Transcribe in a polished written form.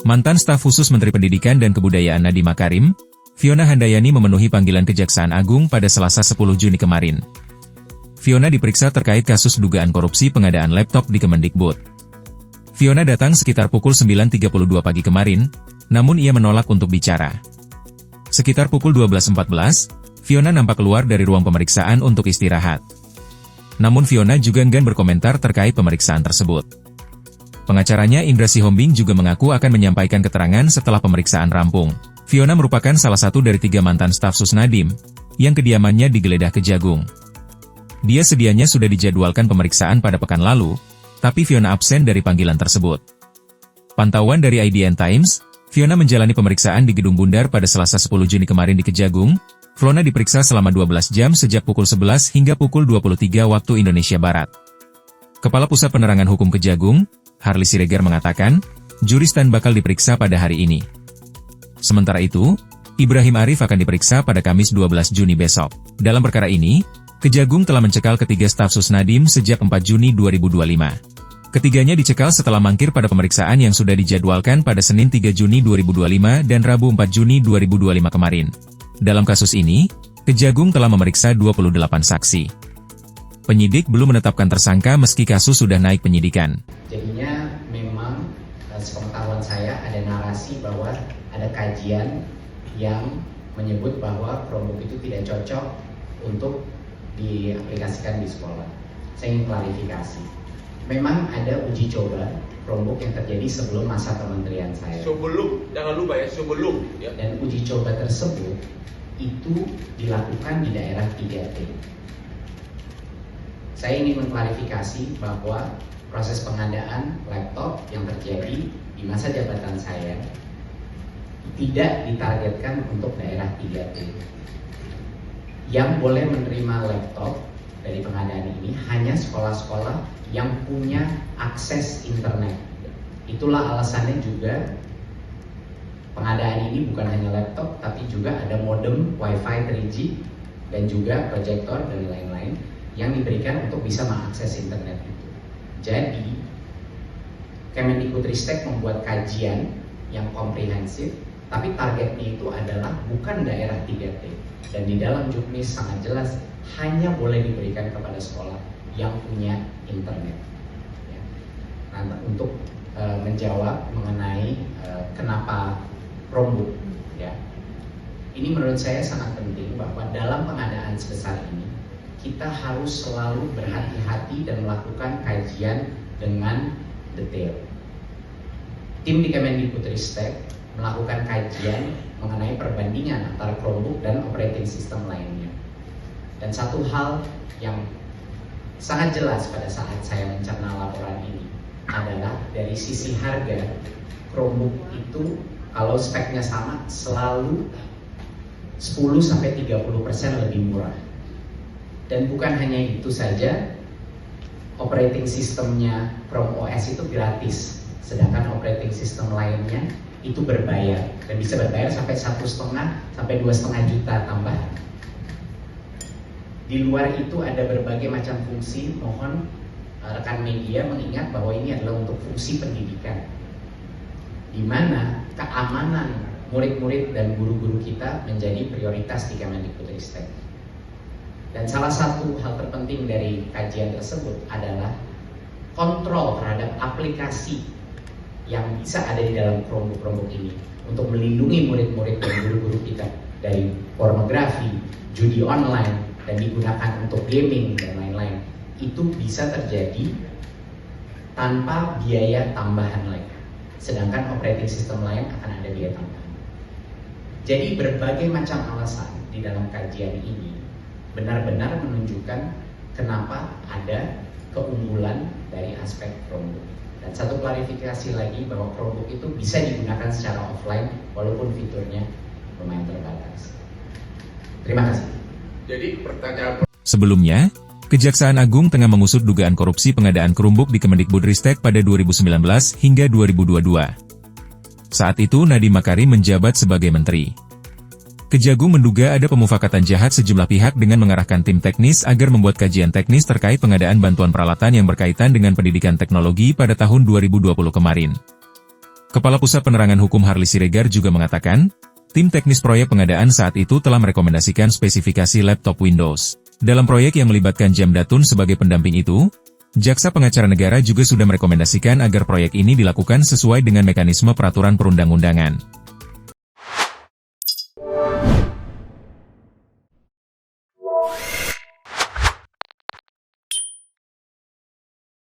Mantan staf khusus Menteri Pendidikan dan Kebudayaan Nadiem Makarim, Fiona Handayani memenuhi panggilan Kejaksaan Agung pada Selasa 10 Juni kemarin. Fiona diperiksa terkait kasus dugaan korupsi pengadaan laptop di Kemendikbud. Fiona datang sekitar pukul 9.32 pagi kemarin, namun ia menolak untuk bicara. Sekitar pukul 12.14, Fiona nampak keluar dari ruang pemeriksaan untuk istirahat. Namun Fiona juga enggan berkomentar terkait pemeriksaan tersebut. Pengacaranya Indra Sihombing juga mengaku akan menyampaikan keterangan setelah pemeriksaan rampung. Fiona merupakan salah satu dari 3 mantan staf sus Nadiem, yang kediamannya digeledah Kejagung. Dia sedianya sudah dijadwalkan pemeriksaan pada pekan lalu, tapi Fiona absen dari panggilan tersebut. Pantauan dari IDN Times, Fiona menjalani pemeriksaan di Gedung Bundar pada Selasa 10 Juni kemarin di Kejagung. Fiona diperiksa selama 12 jam sejak pukul 11 hingga pukul 23 waktu Indonesia Barat. Kepala Pusat Penerangan Hukum Kejagung, Harli Siregar mengatakan, juri stand bakal diperiksa pada hari ini. Sementara itu, Ibrahim Arif akan diperiksa pada Kamis 12 Juni besok. Dalam perkara ini, Kejagung telah mencekal ketiga staf sus Nadiem sejak 4 Juni 2025. Ketiganya dicekal setelah mangkir pada pemeriksaan yang sudah dijadwalkan pada Senin 3 Juni 2025 dan Rabu 4 Juni 2025 kemarin. Dalam kasus ini, Kejagung telah memeriksa 28 saksi. Penyidik belum menetapkan tersangka meski kasus sudah naik penyidikan. Jadinya memang sepengetahuan saya ada narasi bahwa ada kajian yang menyebut bahwa Chromebook itu tidak cocok untuk diaplikasikan di sekolah. Saya ingin klarifikasi. Memang ada uji coba Chromebook yang terjadi sebelum masa kementerian saya. Sebelum, jangan lupa ya, sebelum. Ya. Dan uji coba tersebut itu dilakukan di daerah 3T. Saya ingin mengklarifikasi bahwa proses pengadaan laptop yang terjadi di masa jabatan saya tidak ditargetkan untuk daerah 3T. Yang boleh menerima laptop dari pengadaan ini hanya sekolah-sekolah yang punya akses internet. Itulah alasannya juga pengadaan ini bukan hanya laptop, tapi juga ada modem Wi-Fi 3G dan juga proyektor dan lain-lain yang diberikan untuk bisa mengakses internet itu. Jadi, Kemendikbudristek membuat kajian yang komprehensif, tapi targetnya itu adalah bukan daerah 3T. Dan di dalam juknis sangat jelas hanya boleh diberikan kepada sekolah yang punya internet. Ya. Nah, untuk menjawab mengenai kenapa Chromebook, ya, ini menurut saya sangat penting bahwa dalam pengadaan sebesar ini kita harus selalu berhati-hati dan melakukan kajian dengan detail. Tim di Kemendikbudristek melakukan kajian mengenai perbandingan antara Chromebook dan operating system lainnya. Dan satu hal yang sangat jelas pada saat saya mencerna laporan ini adalah dari sisi harga, Chromebook itu kalau speknya sama selalu 10-30% lebih murah. Dan bukan hanya itu saja, operating systemnya Chrome OS itu gratis, sedangkan operating system lainnya itu berbayar dan bisa berbayar sampai 1,5 sampai 2,5 juta tambahan. Di luar itu ada berbagai macam fungsi. Mohon rekan media mengingat bahwa ini adalah untuk fungsi pendidikan, di mana keamanan murid-murid dan guru-guru kita menjadi prioritas di Kemendikbudristek. Dan salah satu hal terpenting dari kajian tersebut adalah kontrol terhadap aplikasi yang bisa ada di dalam Chromebook ini untuk melindungi murid-murid dan guru-guru kita dari pornografi, judi online, dan digunakan untuk gaming dan lain-lain. Itu bisa terjadi tanpa biaya tambahan lagi. Sedangkan operating system lain akan ada biaya tambahan. Jadi berbagai macam alasan di dalam kajian ini benar-benar menunjukkan kenapa ada keunggulan dari aspek Chromebook. Dan satu klarifikasi lagi bahwa Chromebook itu bisa digunakan secara offline walaupun fiturnya lumayan terbatas. Terima kasih. Jadi pertanyaan Sebelumnya, Kejaksaan Agung tengah mengusut dugaan korupsi pengadaan Chromebook di Kemendikbudristek pada 2019 hingga 2022. Saat itu Nadiem Makarim menjabat sebagai menteri. Kejagung menduga ada pemufakatan jahat sejumlah pihak dengan mengarahkan tim teknis agar membuat kajian teknis terkait pengadaan bantuan peralatan yang berkaitan dengan pendidikan teknologi pada tahun 2020 kemarin. Kepala Pusat Penerangan Hukum Harli Siregar juga mengatakan, tim teknis proyek pengadaan saat itu telah merekomendasikan spesifikasi laptop Windows. Dalam proyek yang melibatkan Jamdatun sebagai pendamping itu, Jaksa Pengacara Negara juga sudah merekomendasikan agar proyek ini dilakukan sesuai dengan mekanisme peraturan perundang-undangan.